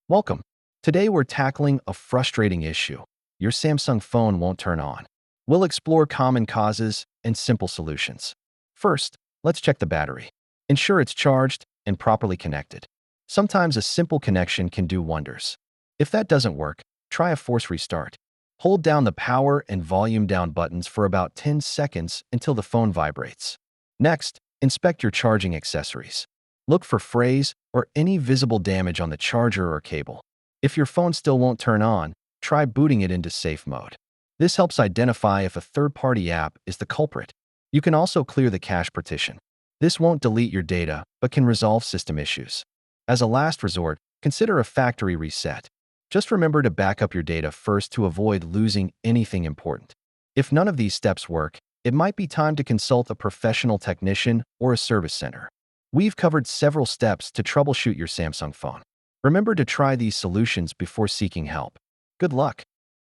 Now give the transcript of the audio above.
Welcome. Today we're tackling a frustrating issue. Your Samsung phone won't turn on. We'll explore common causes and simple solutions. First, let's check the battery. Ensure it's charged and properly connected. Sometimes a simple connection can do wonders. If that doesn't work, try a force restart. Hold down the power and volume down buttons for about 10 seconds until the phone vibrates. Next, inspect your charging accessories. Look for frays or any visible damage on the charger or cable. If your phone still won't turn on, try booting it into safe mode. This helps identify if a third-party app is the culprit. You can also clear the cache partition. This won't delete your data, but can resolve system issues. As a last resort, consider a factory reset. Just remember to back up your data first to avoid losing anything important. If none of these steps work, it might be time to consult a professional technician or a service center. We've covered several steps to troubleshoot your Samsung phone. Remember to try these solutions before seeking help. Good luck!